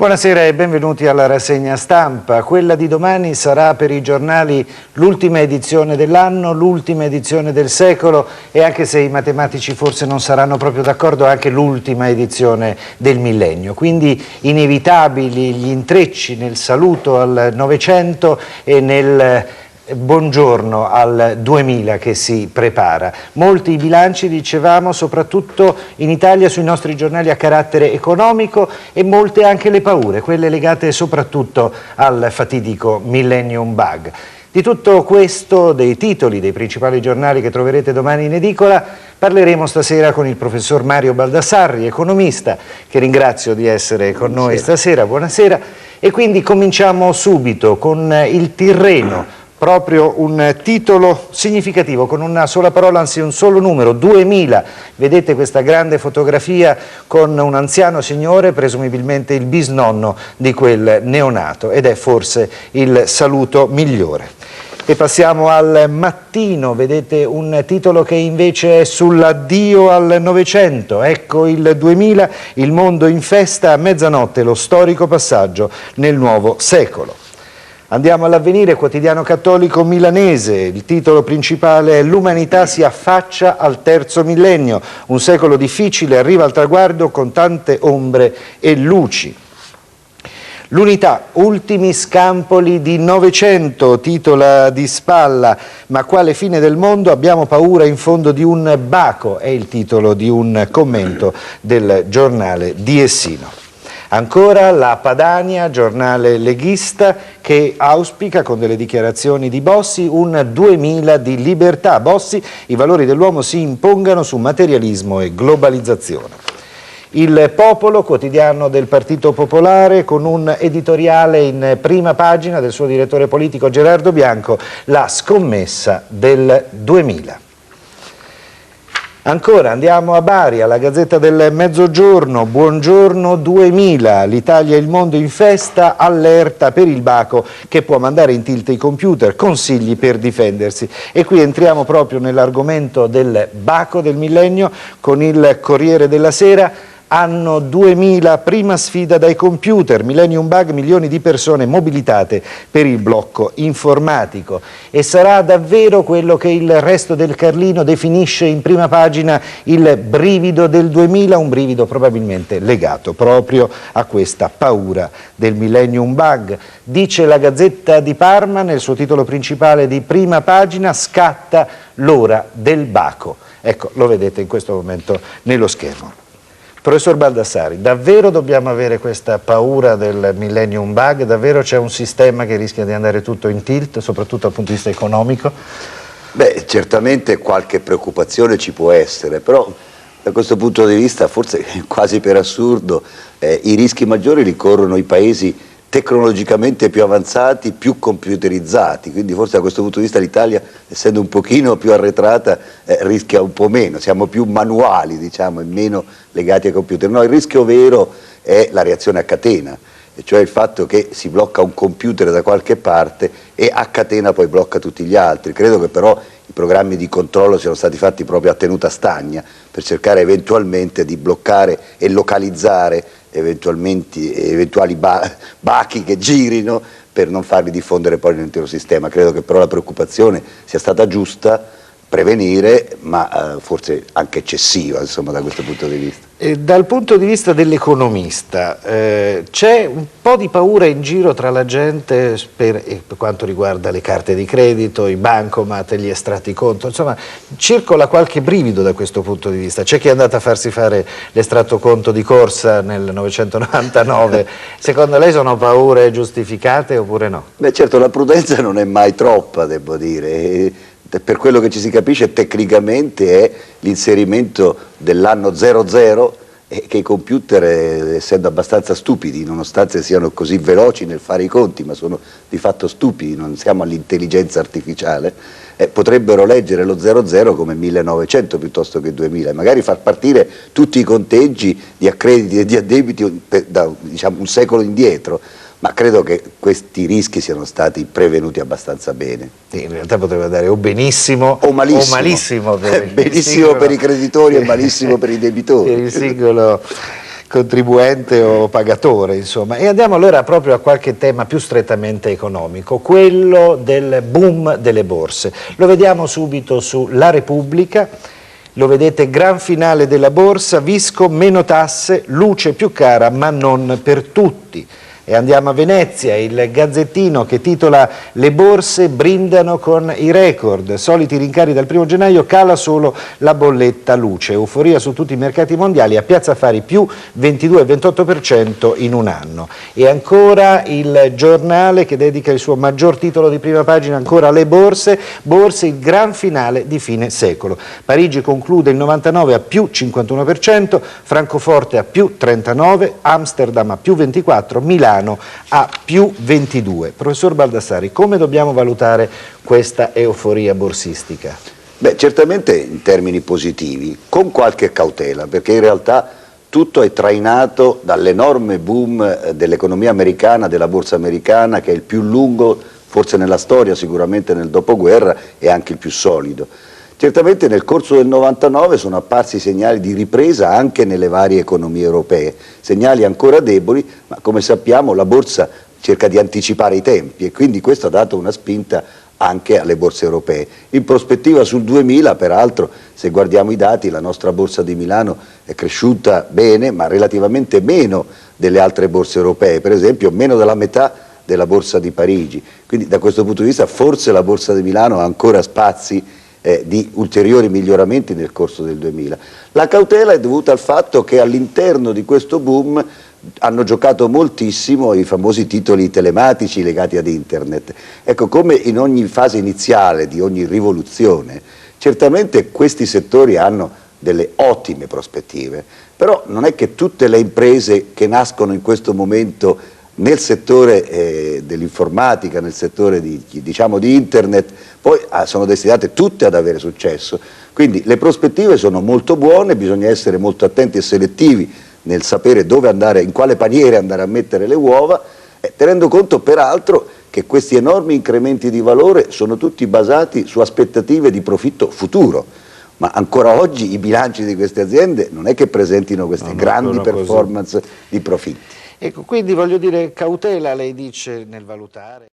Buonasera e benvenuti alla rassegna stampa. Quella di domani sarà per i giornali l'ultima edizione dell'anno, l'ultima edizione del secolo e, anche se i matematici forse non saranno proprio d'accordo, anche l'ultima edizione del millennio. Quindi inevitabili gli intrecci nel saluto al Novecento e nel buongiorno al 2000 che si prepara. Molti i bilanci, dicevamo, soprattutto in Italia sui nostri giornali a carattere economico, e molte anche le paure, quelle legate soprattutto al fatidico Millennium Bug. Di tutto questo, dei titoli dei principali giornali che troverete domani in edicola, parleremo stasera con il professor Mario Baldassarri, economista, che ringrazio di essere con noi stasera. Buonasera. E quindi cominciamo subito con il Tirreno. Proprio un titolo significativo, con una sola parola, anzi un solo numero, 2000. Vedete questa grande fotografia con un anziano signore, presumibilmente il bisnonno di quel neonato, ed è forse il saluto migliore. E passiamo al Mattino, vedete un titolo che invece è sull'addio al Novecento. Ecco il 2000, il mondo in festa, a mezzanotte lo storico passaggio nel nuovo secolo. Andiamo all'Avvenire, quotidiano cattolico milanese. Il titolo principale è: l'umanità si affaccia al terzo millennio, un secolo difficile arriva al traguardo con tante ombre e luci. L'Unità, ultimi scampoli di Novecento, titola di spalla: ma quale fine del mondo, abbiamo paura in fondo di un baco, è il titolo di un commento del giornale di Essino. Ancora la Padania, giornale leghista, che auspica con delle dichiarazioni di Bossi un 2000 di libertà. Bossi: i valori dell'uomo si impongano su materialismo e globalizzazione. Il Popolo, quotidiano del Partito Popolare, con un editoriale in prima pagina del suo direttore politico Gerardo Bianco, la scommessa del 2000. Ancora andiamo a Bari, alla Gazzetta del Mezzogiorno, buongiorno 2000, l'Italia e il mondo in festa, allerta per il baco che può mandare in tilt i computer, consigli per difendersi. E qui entriamo proprio nell'argomento del baco del millennio con il Corriere della Sera. Anno 2000, prima sfida dai computer, Millennium Bug, milioni di persone mobilitate per il blocco informatico. E sarà davvero quello che il Resto del Carlino definisce in prima pagina il brivido del 2000, un brivido probabilmente legato proprio a questa paura del Millennium Bug. Dice la Gazzetta di Parma nel suo titolo principale di prima pagina: scatta l'ora del baco. Ecco, lo vedete in questo momento nello schermo. Professor Baldassarri, davvero dobbiamo avere questa paura del Millennium Bug? Davvero c'è un sistema che rischia di andare tutto in tilt, soprattutto dal punto di vista economico? Beh, certamente qualche preoccupazione ci può essere, però da questo punto di vista, forse quasi per assurdo, i rischi maggiori li corrono i paesi tecnologicamente più avanzati, più computerizzati, quindi forse da questo punto di vista l'Italia, essendo un pochino più arretrata, rischia un po' meno, siamo più manuali, diciamo, e meno legati ai computer. No, il rischio vero è la reazione a catena, e cioè il fatto che si blocca un computer da qualche parte e a catena poi blocca tutti gli altri. Credo che però i programmi di controllo siano stati fatti proprio a tenuta stagna per cercare eventualmente di bloccare e localizzare eventuali bachi che girino, per non farli diffondere poi nell'intero sistema. Credo che però la preoccupazione sia stata giusta, prevenire, ma forse anche eccessiva, insomma, da questo punto di vista. Dal punto di vista dell'economista, c'è un po' di paura in giro tra la gente per quanto riguarda le carte di credito, i bancomat, gli estratti conto, insomma circola qualche brivido da questo punto di vista. C'è chi è andato a farsi fare l'estratto conto di corsa nel 1999, secondo lei sono paure giustificate oppure no? Beh, certo, la prudenza non è mai troppa, devo dire. Per quello che ci si capisce tecnicamente è l'inserimento dell'anno 00, e che i computer, essendo abbastanza stupidi, nonostante siano così veloci nel fare i conti, ma sono di fatto stupidi, non siamo all'intelligenza artificiale, potrebbero leggere lo 00 come 1900 piuttosto che 2000 e magari far partire tutti i conteggi di accrediti e di addebiti da, diciamo, un secolo indietro. Ma credo che questi rischi siano stati prevenuti abbastanza bene. Sì, in realtà potrebbe andare o benissimo o malissimo. Benissimo per i creditori e malissimo per i debitori. Per il singolo contribuente o pagatore, insomma. E andiamo allora proprio a qualche tema più strettamente economico, quello del boom delle borse. Lo vediamo subito su La Repubblica, lo vedete, gran finale della borsa, Visco meno tasse, luce più cara ma non per tutti. E andiamo a Venezia, il Gazzettino che titola "Le borse brindano con i record, soliti rincari dal 1° gennaio, cala solo la bolletta luce, euforia su tutti i mercati mondiali, a Piazza Affari più 22,28% in un anno". E ancora il Giornale che dedica il suo maggior titolo di prima pagina ancora alle borse, il gran finale di fine secolo. Parigi conclude il 99 a più 51%, Francoforte a più 39%, Amsterdam a più 24%, Milano a più 22%. Professor Baldassari, come dobbiamo valutare questa euforia borsistica? Beh, certamente in termini positivi, con qualche cautela, perché in realtà tutto è trainato dall'enorme boom dell'economia americana, della borsa americana, che è il più lungo forse nella storia, sicuramente nel dopoguerra, e anche il più solido. Certamente nel corso del 99 sono apparsi segnali di ripresa anche nelle varie economie europee, segnali ancora deboli, ma come sappiamo la borsa cerca di anticipare i tempi e quindi questo ha dato una spinta anche alle borse europee. In prospettiva sul 2000, peraltro, se guardiamo i dati, la nostra borsa di Milano è cresciuta bene, ma relativamente meno delle altre borse europee, per esempio meno della metà della borsa di Parigi, quindi da questo punto di vista forse la borsa di Milano ha ancora spazi di ulteriori miglioramenti nel corso del 2000. La cautela è dovuta al fatto che all'interno di questo boom hanno giocato moltissimo i famosi titoli telematici legati ad internet. Ecco, come in ogni fase iniziale di ogni rivoluzione, certamente questi settori hanno delle ottime prospettive, però non è che tutte le imprese che nascono in questo momento nel settore dell'informatica, nel settore diciamo di internet, poi sono destinate tutte ad avere successo. Quindi le prospettive sono molto buone, bisogna essere molto attenti e selettivi nel sapere dove andare, in quale paniere andare a mettere le uova, tenendo conto peraltro che questi enormi incrementi di valore sono tutti basati su aspettative di profitto futuro. Ma ancora oggi i bilanci di queste aziende non è che presentino queste grandi performance di profitti. Ecco, quindi voglio dire, cautela lei dice nel valutare.